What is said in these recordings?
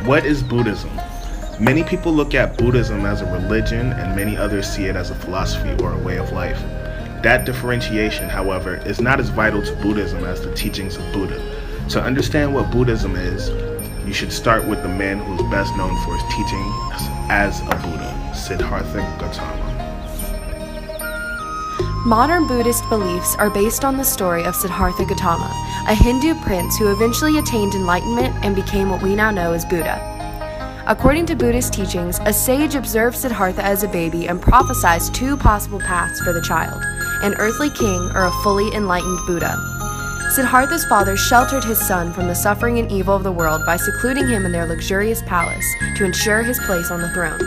What is Buddhism? Many people look at Buddhism as a religion, and many others see it as a philosophy or a way of life. That differentiation, however, is not as vital to Buddhism as the teachings of Buddha. To understand what Buddhism is, you should start with the man who is best known for his teaching as a Buddha, Siddhartha Gautama. Modern Buddhist beliefs are based on the story of Siddhartha Gautama, a Hindu prince who eventually attained enlightenment and became what we now know as Buddha. According to Buddhist teachings, a sage observed Siddhartha as a baby and prophesied 2 possible paths for the child, an earthly king or a fully enlightened Buddha. Siddhartha's father sheltered his son from the suffering and evil of the world by secluding him in their luxurious palace to ensure his place on the throne.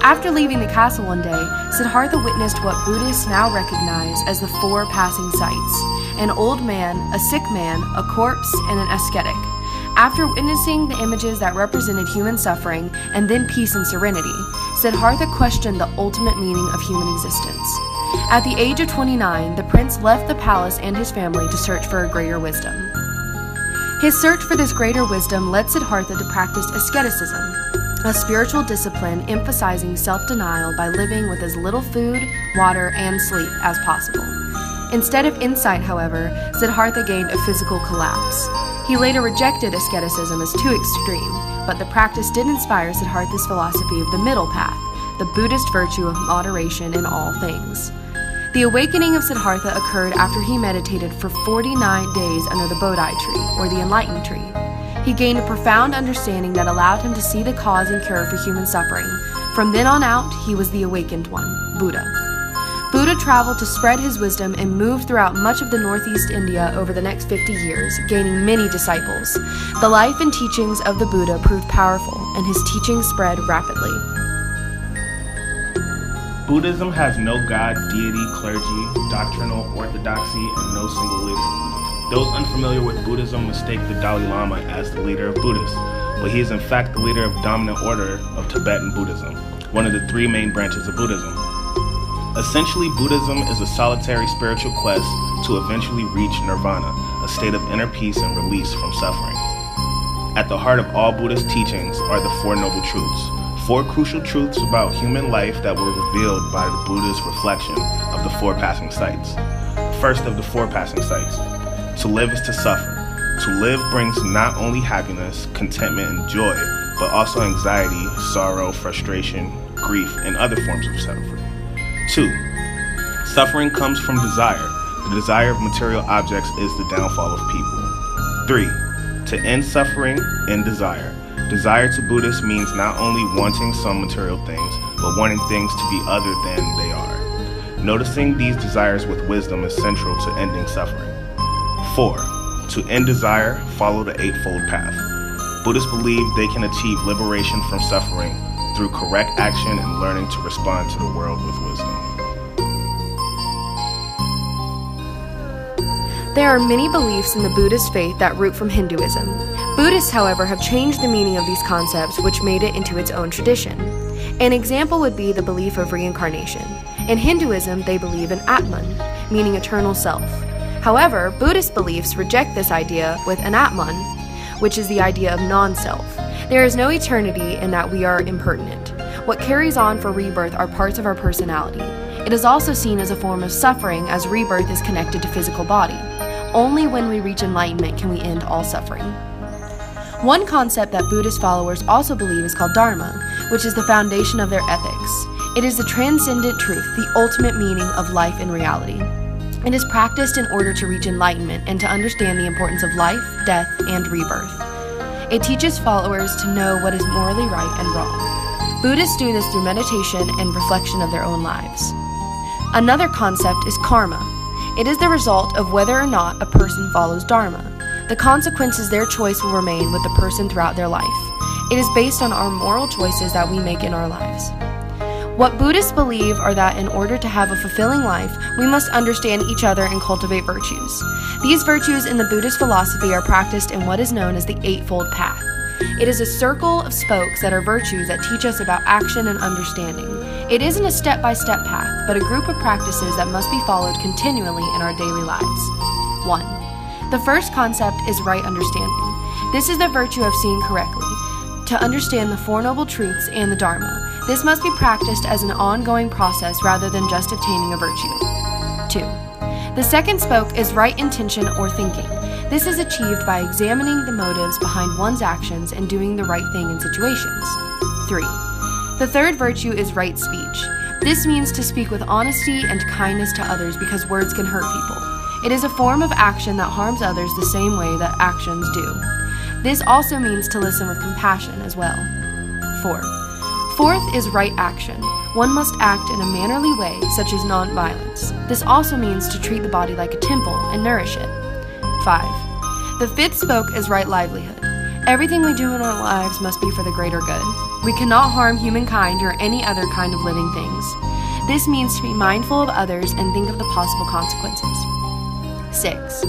After leaving the castle one day, Siddhartha witnessed what Buddhists now recognize as the 4 passing sights: an old man, a sick man, a corpse, and an ascetic. After witnessing the images that represented human suffering and then peace and serenity, Siddhartha questioned the ultimate meaning of human existence. At the age of 29, the prince left the palace and his family to search for a greater wisdom. His search for this greater wisdom led Siddhartha to practice asceticism, a spiritual discipline emphasizing self-denial by living with as little food, water, and sleep as possible. Instead of insight, however, Siddhartha gained a physical collapse. He later rejected asceticism as too extreme, but the practice did inspire Siddhartha's philosophy of the middle path, the Buddhist virtue of moderation in all things. The awakening of Siddhartha occurred after he meditated for 49 days under the Bodhi tree, or the enlightened tree. He gained a profound understanding that allowed him to see the cause and cure for human suffering. From then on out, he was the awakened one, Buddha. Buddha traveled to spread his wisdom and moved throughout much of the northeast India over the next 50 years, gaining many disciples. The life and teachings of the Buddha proved powerful, and his teachings spread rapidly. Buddhism has no god, deity, clergy, doctrinal orthodoxy, and no single leader. Those unfamiliar with Buddhism mistake the Dalai Lama as the leader of Buddhists, but he is in fact the leader of dominant order of Tibetan Buddhism, one of the 3 main branches of Buddhism. Essentially, Buddhism is a solitary spiritual quest to eventually reach nirvana, a state of inner peace and release from suffering. At the heart of all Buddhist teachings are the 4 noble truths, 4 crucial truths about human life that were revealed by the Buddha's reflection of the 4 passing sights. First of the 4 passing sights: to live is to suffer. To live brings not only happiness, contentment, and joy, but also anxiety, sorrow, frustration, grief, and other forms of suffering. 2. Suffering comes from desire. The desire of material objects is the downfall of people. 3. To end suffering, end desire. Desire to Buddhists means not only wanting some material things, but wanting things to be other than they are. Noticing these desires with wisdom is central to ending suffering. 4. To end desire, follow the 8-fold path. Buddhists believe they can achieve liberation from suffering through correct action and learning to respond to the world with wisdom. There are many beliefs in the Buddhist faith that root from Hinduism. Buddhists, however, have changed the meaning of these concepts, which made it into its own tradition. An example would be the belief of reincarnation. In Hinduism, they believe in Atman, meaning eternal self. However, Buddhist beliefs reject this idea with Anatman, which is the idea of non-self. There is no eternity in that we are impermanent. What carries on for rebirth are parts of our personality. It is also seen as a form of suffering, as rebirth is connected to physical body. Only when we reach enlightenment can we end all suffering. One concept that Buddhist followers also believe is called Dharma, which is the foundation of their ethics. It is the transcendent truth, the ultimate meaning of life and reality. It is practiced in order to reach enlightenment and to understand the importance of life, death, and rebirth. It teaches followers to know what is morally right and wrong. Buddhists do this through meditation and reflection of their own lives. Another concept is karma. It is the result of whether or not a person follows Dharma. The consequences their choice will remain with the person throughout their life. It is based on our moral choices that we make in our lives. What Buddhists believe are that in order to have a fulfilling life, we must understand each other and cultivate virtues. These virtues in the Buddhist philosophy are practiced in what is known as the Eightfold Path. It is a circle of spokes that are virtues that teach us about action and understanding. It isn't a step-by-step path, but a group of practices that must be followed continually in our daily lives. 1. The first concept is right understanding. This is the virtue of seeing correctly, to understand the Four Noble Truths and the Dharma. This must be practiced as an ongoing process rather than just obtaining a virtue. 2. The second spoke is right intention or thinking. This is achieved by examining the motives behind one's actions and doing the right thing in situations. 3. The third virtue is right speech. This means to speak with honesty and kindness to others because words can hurt people. It is a form of action that harms others the same way that actions do. This also means to listen with compassion as well. 4. Fourth is right action. One must act in a mannerly way, such as non-violence. This also means to treat the body like a temple and nourish it. 5. The fifth spoke is right livelihood. Everything we do in our lives must be for the greater good. We cannot harm humankind or any other kind of living things. This means to be mindful of others and think of the possible consequences. 6.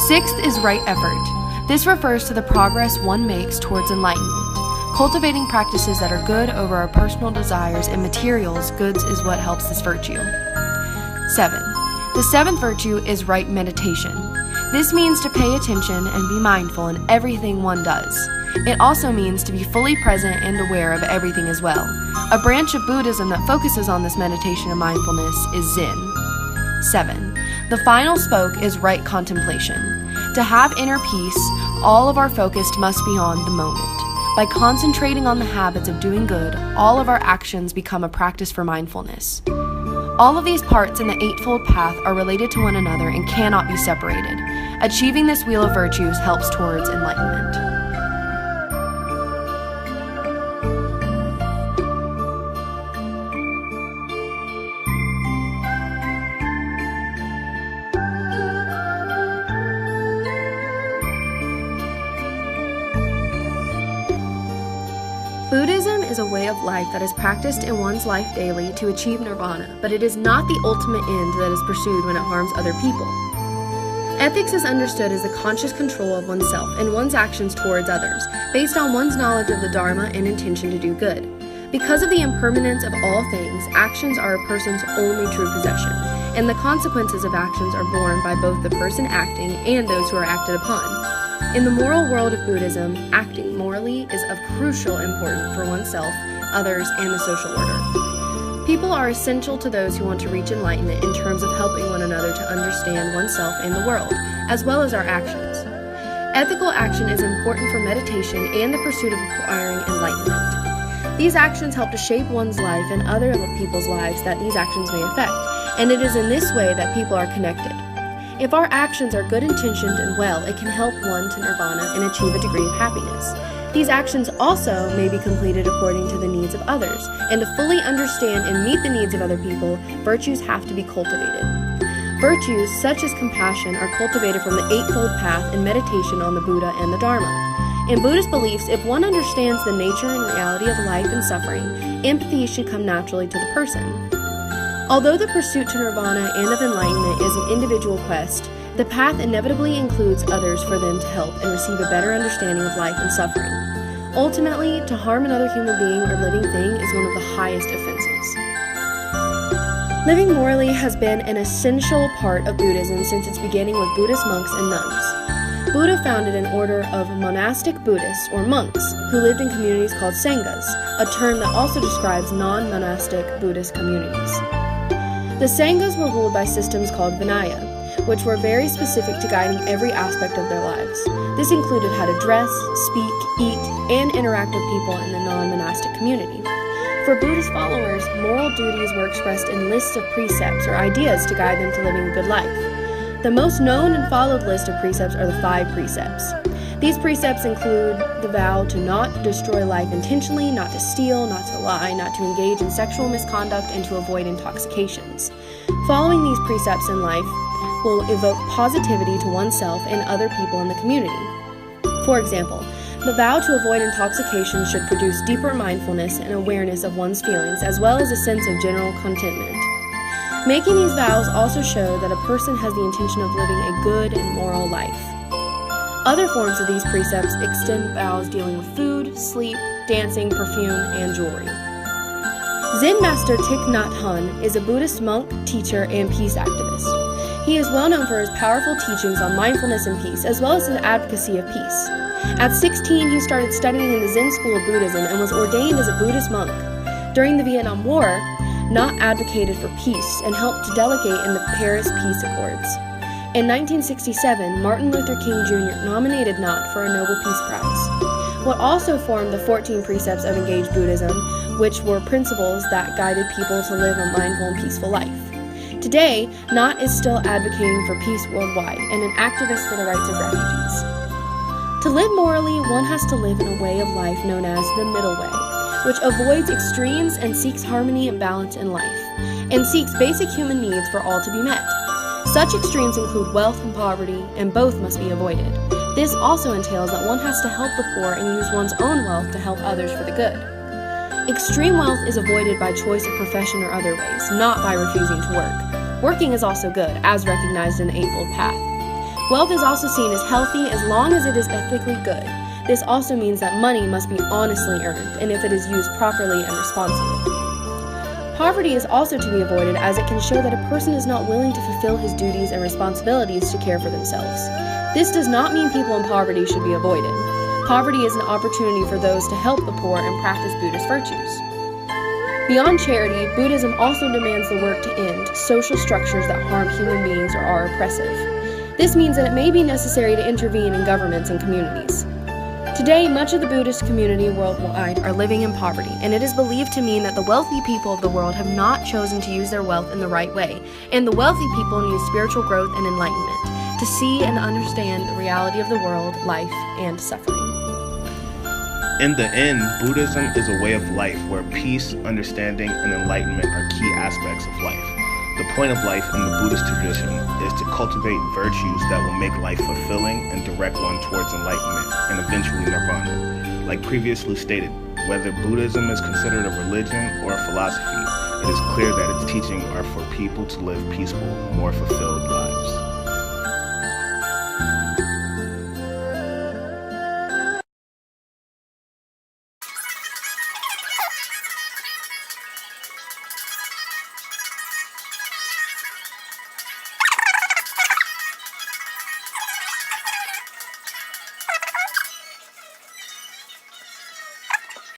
Sixth is right effort. This refers to the progress one makes towards enlightenment. Cultivating practices that are good over our personal desires and materials goods is what helps this virtue. 7. The seventh virtue is right meditation. This means to pay attention and be mindful in everything one does. It also means to be fully present and aware of everything as well. A branch of Buddhism that focuses on this meditation and mindfulness is Zen. 7. The final spoke is right contemplation. To have inner peace, all of our focus must be on the moment. By concentrating on the habits of doing good, all of our actions become a practice for mindfulness. All of these parts in the Eightfold Path are related to one another and cannot be separated. Achieving this wheel of virtues helps towards enlightenment. Buddhism is a way of life that is practiced in one's life daily to achieve nirvana, but it is not the ultimate end that is pursued when it harms other people. Ethics is understood as the conscious control of oneself and one's actions towards others, based on one's knowledge of the Dharma and intention to do good. Because of the impermanence of all things, actions are a person's only true possession, and the consequences of actions are borne by both the person acting and those who are acted upon. In the moral world of Buddhism, acting morally is of crucial importance for oneself, others, and the social order. People are essential to those who want to reach enlightenment in terms of helping one another to understand oneself and the world, as well as our actions. Ethical action is important for meditation and the pursuit of acquiring enlightenment. These actions help to shape one's life and other people's lives that these actions may affect, and it is in this way that people are connected. If our actions are good-intentioned and well, it can help one to nirvana and achieve a degree of happiness. These actions also may be completed according to the needs of others, and to fully understand and meet the needs of other people, virtues have to be cultivated. Virtues such as compassion are cultivated from the Eightfold Path and meditation on the Buddha and the Dharma. In Buddhist beliefs, if one understands the nature and reality of life and suffering, empathy should come naturally to the person. Although the pursuit to nirvana and of enlightenment is an individual quest, the path inevitably includes others for them to help and receive a better understanding of life and suffering. Ultimately, to harm another human being or living thing is one of the highest offenses. Living morally has been an essential part of Buddhism since its beginning with Buddhist monks and nuns. Buddha founded an order of monastic Buddhists, or monks, who lived in communities called sanghas, a term that also describes non-monastic Buddhist communities. The sanghas were ruled by systems called Vinaya, which were very specific to guiding every aspect of their lives. This included how to dress, speak, eat, and interact with people in the non-monastic community. For Buddhist followers, moral duties were expressed in lists of precepts or ideas to guide them to living a good life. The most known and followed list of precepts are the 5 precepts. These precepts include the vow to not destroy life intentionally, not to steal, not to lie, not to engage in sexual misconduct, and to avoid intoxications. Following these precepts in life will evoke positivity to oneself and other people in the community. For example, the vow to avoid intoxication should produce deeper mindfulness and awareness of one's feelings, as well as a sense of general contentment. Making these vows also show that a person has the intention of living a good and moral life. Other forms of these precepts extend vows dealing with food, sleep, dancing, perfume, and jewelry. Zen Master Thich Nhat Hanh is a Buddhist monk, teacher, and peace activist. He is well known for his powerful teachings on mindfulness and peace, as well as his advocacy of peace. At 16, he started studying in the Zen school of Buddhism and was ordained as a Buddhist monk. During the Vietnam War, Nhat advocated for peace and helped to delegate in the Paris Peace Accords. In 1967, Martin Luther King Jr. nominated Nhat for a Nobel Peace Prize. What also formed the 14 precepts of engaged Buddhism, which were principles that guided people to live a mindful and peaceful life. Today, Nhat is still advocating for peace worldwide and an activist for the rights of refugees. To live morally, one has to live in a way of life known as the middle way, which avoids extremes and seeks harmony and balance in life, and seeks basic human needs for all to be met. Such extremes include wealth and poverty, and both must be avoided. This also entails that one has to help the poor and use one's own wealth to help others for the good. Extreme wealth is avoided by choice of profession or other ways, not by refusing to work. Working is also good, as recognized in the Eightfold Path. Wealth is also seen as healthy as long as it is ethically good. This also means that money must be honestly earned, and if it is used properly and responsibly. Poverty is also to be avoided, as it can show that a person is not willing to fulfill his duties and responsibilities to care for themselves. This does not mean people in poverty should be avoided. Poverty is an opportunity for those to help the poor and practice Buddhist virtues. Beyond charity, Buddhism also demands the work to end social structures that harm human beings or are oppressive. This means that it may be necessary to intervene in governments and communities. Today, much of the Buddhist community worldwide are living in poverty, and it is believed to mean that the wealthy people of the world have not chosen to use their wealth in the right way, and the wealthy people need spiritual growth and enlightenment to see and understand the reality of the world, life, and suffering. In the end, Buddhism is a way of life where peace, understanding, and enlightenment are key aspects of life. The point of life in the Buddhist tradition is to cultivate virtues that will make life fulfilling and direct one towards enlightenment and eventually nirvana. Like previously stated, whether Buddhism is considered a religion or a philosophy, it is clear that its teachings are for people to live peaceful, more fulfilled lives.